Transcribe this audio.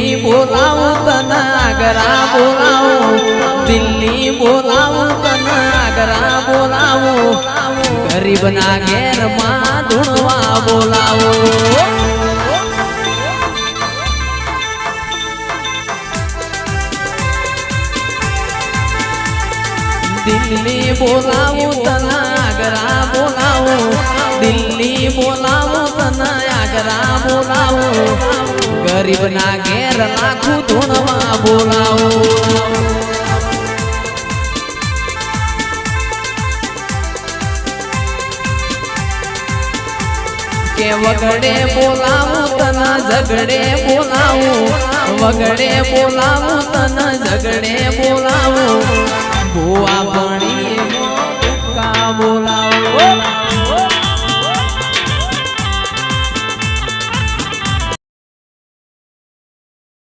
દિલ્હી બોલાવું તને આગ્રા બોલાવું દિલ્હી બોલાવું તને આગ્રા બોલાવું ગરીબના ઘેરમાં ધૂણવા બોલાવું દિલ્હી બોલાવું તને આગ્રા બોલાવું દિલ્હી બોલાવું તને આગ્રા બોલાવું ગરીબના ઘેર લાખું ધૂણવા બોલાવું કે વગડે બોલાવું તને ઝગડે બોલાવું વગડે બોલાવું તને ઝગડે બોલાવું ભુવા ભણી બોલાવો